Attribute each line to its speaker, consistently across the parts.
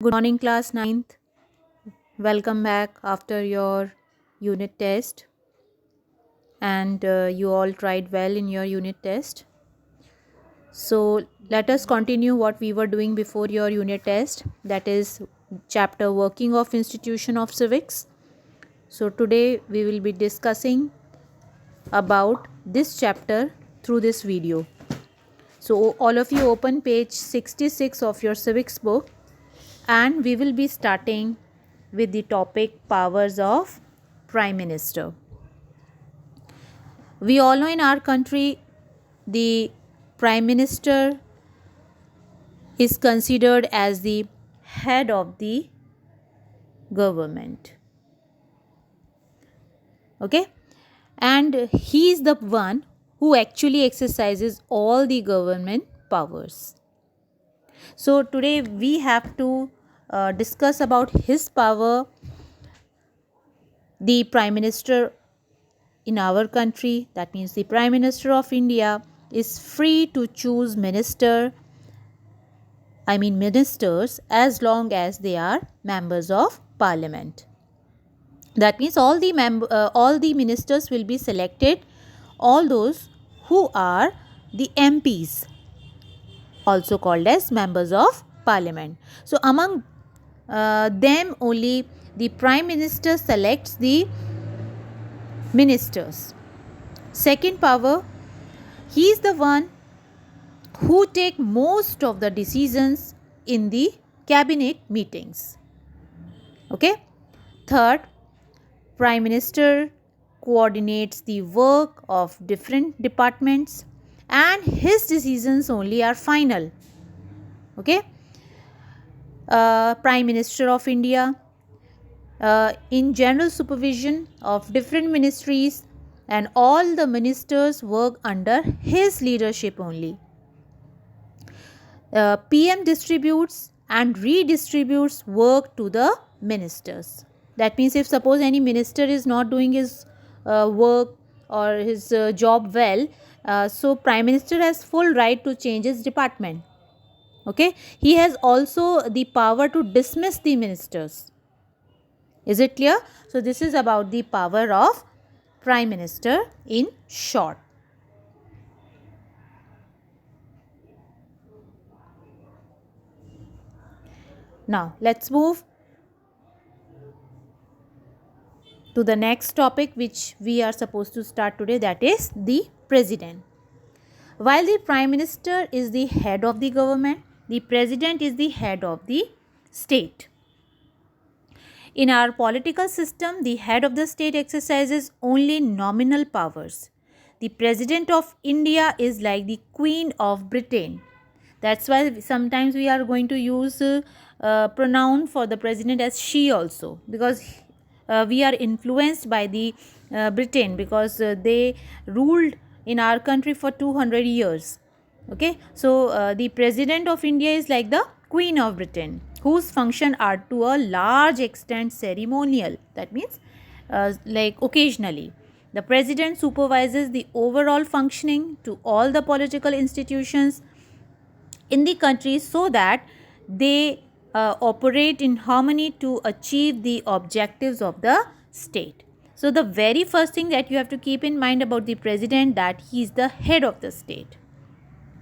Speaker 1: Good morning, class ninth. Welcome back after your unit test. And you all tried well in your unit test. So, let us continue what we were doing before your unit test. That is chapter Working of Institution of Civics. So, today we will be discussing about this chapter through this video. So, all of you open page 66 of your civics book, and we will be starting with the topic powers of Prime Minister. We all know in our country the Prime Minister is considered as the head of the government. Okay, and he is the one who actually exercises all the government powers. So today we have to discuss about his power. The Prime Minister in our country, that means the Prime Minister of India, is free to choose ministers as long as they are members of parliament. That means all the ministers will be selected, all those who are the MPs, also called as members of parliament. So among them only the Prime Minister selects the ministers. Second power, he is the one who take most of the decisions in the cabinet meetings. Okay. Third, Prime Minister coordinates the work of different departments and his decisions only are final. Okay. Prime Minister of India in general supervision of different ministries, and all the ministers work under his leadership only. PM distributes and redistributes work to the ministers. That means if suppose any minister is not doing his work or his job well, so Prime Minister has full right to change his department. Okay, he has also the power to dismiss the ministers. Is it clear? So this is about the power of Prime Minister in short. Now let's move to the next topic which we are supposed to start today, that is the President. While the Prime Minister is the head of the government, the President is the head of the state. In our political system, the head of the state exercises only nominal powers. The President of India is like the Queen of Britain. That's why sometimes we are going to use pronoun for the President as she also, because we are influenced by the Britain, because they ruled in our country for 200 years. Okay, so the President of India is like the Queen of Britain, whose function are to a large extent ceremonial. That means like occasionally. The President supervises the overall functioning to all the political institutions in the country so that they operate in harmony to achieve the objectives of the state. So the very first thing that you have to keep in mind about the President, that he is the head of the state.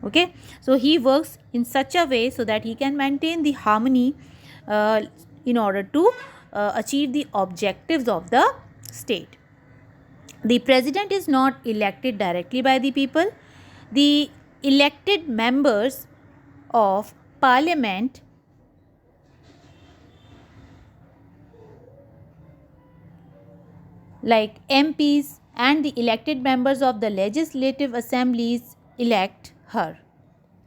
Speaker 1: Okay, so he works in such a way so that he can maintain the harmony in order to achieve the objectives of the state. The President is not elected directly by the people. The elected members of parliament like MPs and the elected members of the legislative assemblies elect her.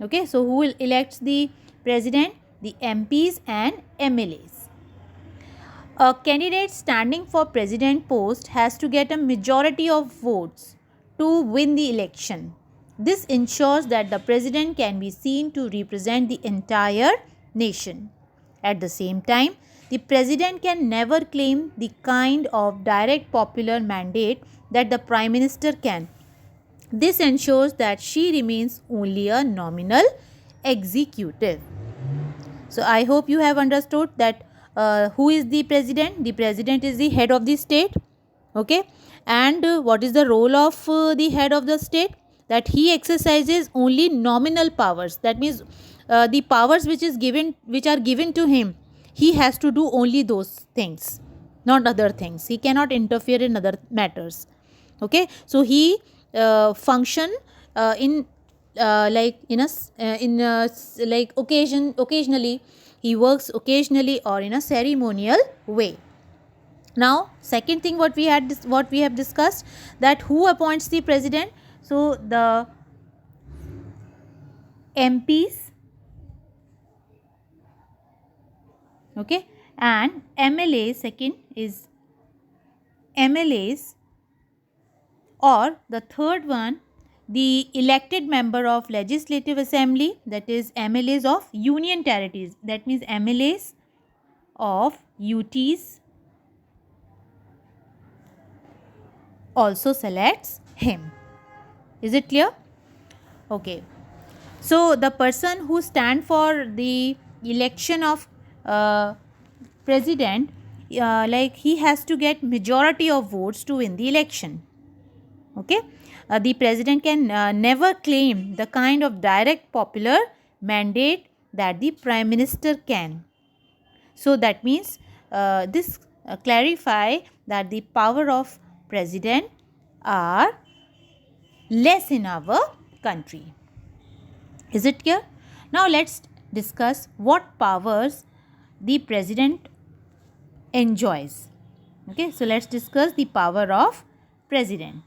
Speaker 1: Okay, so who elects the President? The MPs and MLAs. A candidate standing for president post has to get a majority of votes to win the election. This ensures that the president can be seen to represent the entire nation. At the same time, the president can never claim the kind of direct popular mandate that the Prime Minister can. This ensures that she remains only a nominal executive. So I hope you have understood that who is the president. The president is the head of the state. Okay, and what is the role of the head of the state? That he exercises only nominal powers. That means the powers which are given to him, he has to do only those things, not other things. He cannot interfere in other matters. Okay, so he function in like in a like occasionally he works occasionally or in a ceremonial way. Now second thing what we have discussed, that who appoints the president. So the MPs, okay, and MLAs. Second is MLAs, or the third one, the elected member of legislative assembly, that is MLAs of union territories. That means MLAs of UTs also selects him. Is it clear? Okay. So the person who stand for the election of president, like he has to get majority of votes to win the election. Okay, the president can never claim the kind of direct popular mandate that the prime minister can. So that means this clarify that the power of president are less in our country. Is it clear? Now let's discuss what powers the president enjoys. Okay, so let's discuss the power of president.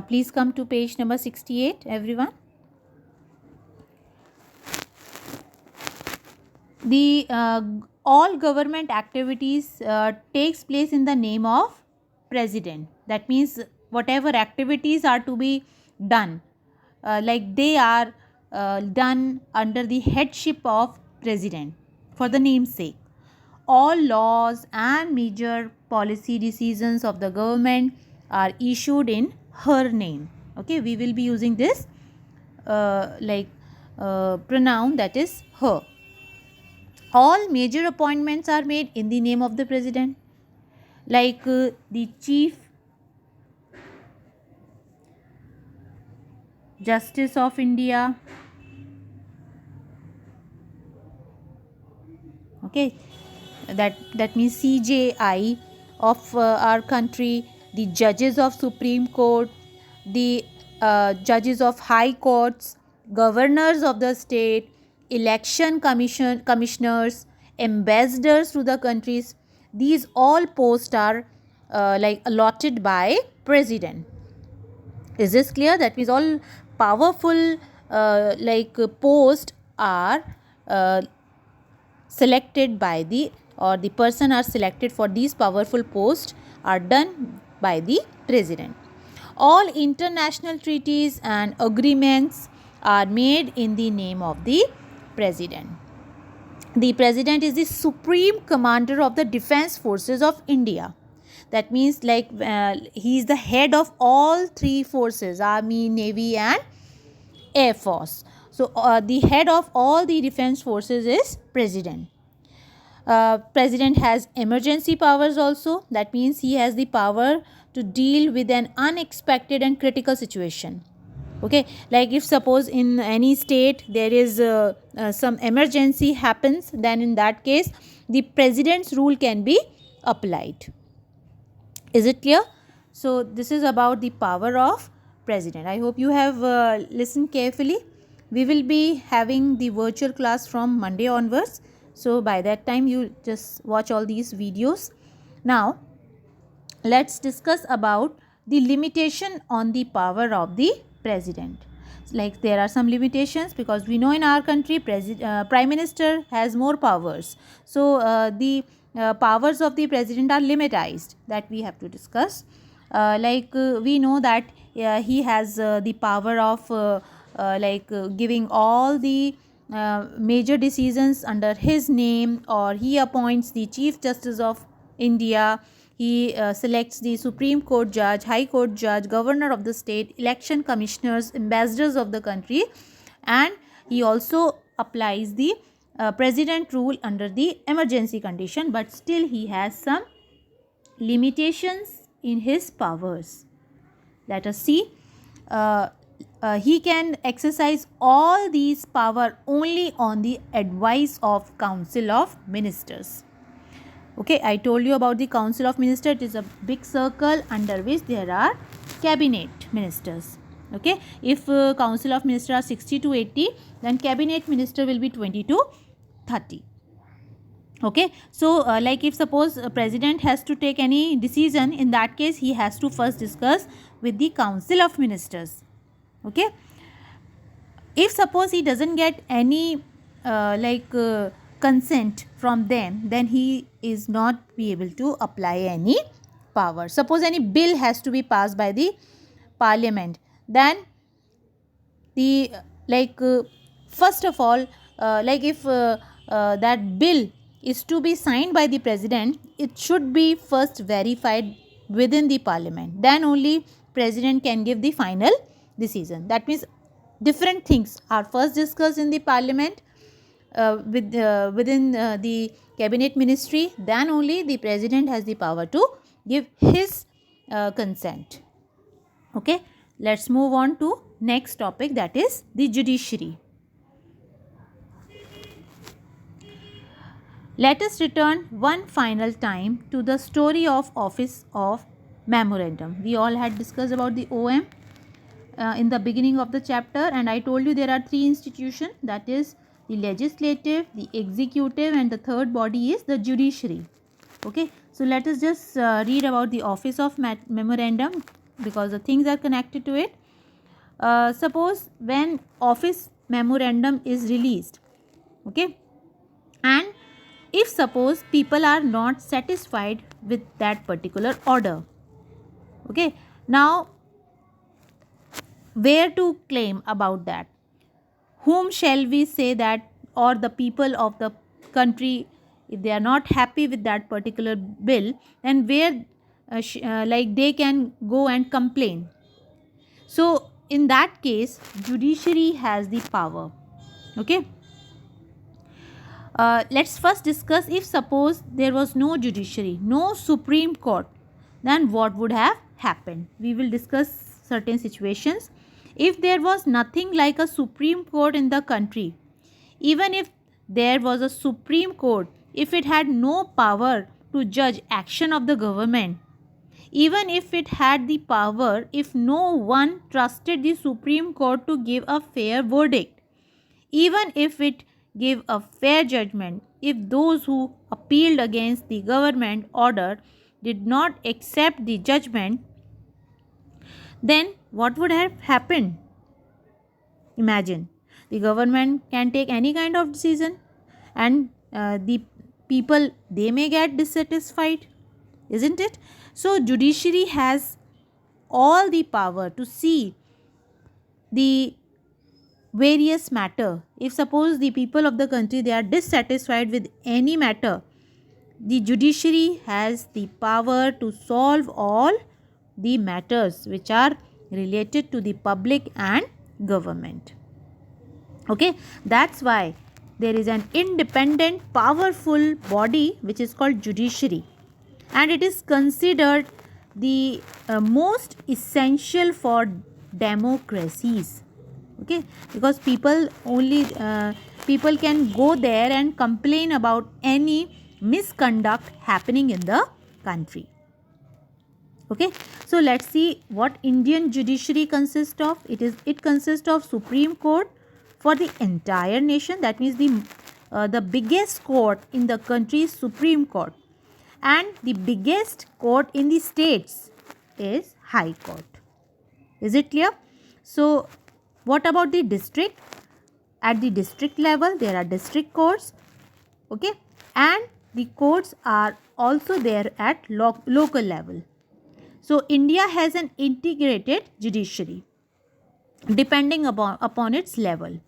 Speaker 1: Please come to page number 68, everyone. The all government activities takes place in the name of president. That means whatever activities are to be done, like they are done under the headship of president for the name's sake. All laws and major policy decisions of the government are issued in her name. Okay, we will be using this pronoun, that is her. All major appointments are made in the name of the president, like the Chief Justice of India. Okay, that means CJI of our country, the judges of Supreme Court, the judges of high courts, governors of the state, election commissioners, ambassadors to the countries. These all posts are like allotted by president. Is this clear? That means all powerful posts are selected by the, or the person are selected for these powerful posts are done by the president. All international treaties and agreements are made in the name of the president. The president is the supreme commander of the defense forces of India. That means like he is the head of all three forces, army, navy and air force. So the head of all the defense forces is president. President has emergency powers also. That means he has the power to deal with an unexpected and critical situation. Okay, like if suppose in any state there is some emergency happens, then in that case the president's rule can be applied. Is it clear? So this is about the power of president. I hope you have listened carefully. We will be having the virtual class from Monday onwards. So by that time you just watch all these videos. Now let's discuss about the limitation on the power of the president. Like there are some limitations, because we know in our country prime minister has more powers. So the powers of the president are limitized, that we have to discuss. We know that he has the power of giving all the major decisions under his name, or he appoints the Chief Justice of India. He selects the Supreme Court judge, High Court judge, governor of the state, election commissioners, ambassadors of the country, and he also applies the president rule under the emergency condition, but still he has some limitations in his powers. Let us see. He can exercise all these power only on the advice of Council of Ministers. Okay, I told you about the Council of Ministers. It is a big circle under which there are cabinet ministers. Okay, if Council of Ministers are 60 to 80, then cabinet minister will be 20 to 30. Okay, so like if suppose a president has to take any decision, in that case he has to first discuss with the Council of Ministers. Okay, if suppose he doesn't get any consent from them, then he is not be able to apply any power. Suppose any bill has to be passed by the parliament, then the first of all, if that bill is to be signed by the president, it should be first verified within the parliament. Then only president can give the final decision. That means different things are first discussed in the parliament within the cabinet ministry. Then only the president has the power to give his consent. Okay, let's move on to next topic, that is the judiciary. Let us return one final time to the story of Office of Memorandum. We all had discussed about the OM in the beginning of the chapter, and I told you there are three institutions, that is the legislative, the executive, and the third body is the judiciary. Okay, so let us just read about the Office of Memorandum, because the things are connected to it. Suppose when Office Memorandum is released, okay, and if suppose people are not satisfied with that particular order, okay, now where to claim about that? Whom shall we say that, or the people of the country, if they are not happy with that particular bill, then where they can go and complain. So in that case, judiciary has the power. Okay, let's first discuss, if suppose there was no judiciary, no Supreme Court, then what would have happened? We will discuss certain situations. If there was nothing like a Supreme Court in the country, even if there was a Supreme Court, if it had no power to judge action of the government, even if it had the power, if no one trusted the Supreme Court to give a fair verdict, even if it gave a fair judgment, if those who appealed against the government order did not accept the judgment, then what would have happened? Imagine, the government can take any kind of decision, and the people, they may get dissatisfied, isn't it? So judiciary has all the power to see the various matter. If suppose the people of the country, they are dissatisfied with any matter, the judiciary has the power to solve all the matters which are related to the public and government. Okay, that's why there is an independent, powerful body which is called judiciary, and it is considered the most essential for democracies. Okay, because people can go there and complain about any misconduct happening in the country. Okay, so let's see what Indian judiciary consists of. It consists of Supreme Court for the entire nation, that means the biggest court in the country is Supreme Court, and the biggest court in the states is High Court. Is it clear? So what about the district? At the district level, there are district courts, okay, and the courts are also there at local level. So India has an integrated judiciary depending upon its level.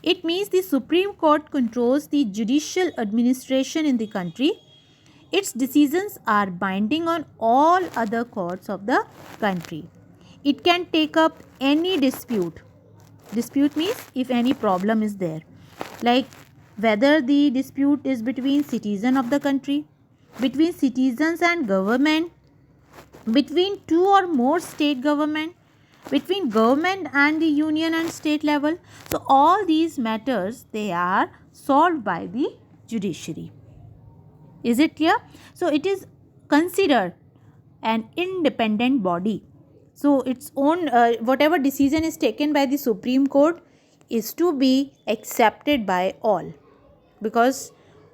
Speaker 1: It means the Supreme Court controls the judicial administration in the country. its decisions are binding on all other courts of the country. It can take up any dispute. Dispute means if any problem is there, like whether the dispute is between citizen of the country, between citizens and government, between two or more state government, between government and the union and state level. So all these matters, they are solved by the judiciary. Is it clear? So it is considered an independent body. So its own whatever decision is taken by the Supreme Court is to be accepted by all, because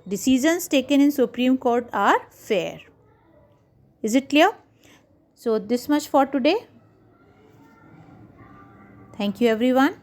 Speaker 1: decisions taken in Supreme Court are fair. Is it clear? So this much for today. Thank you everyone.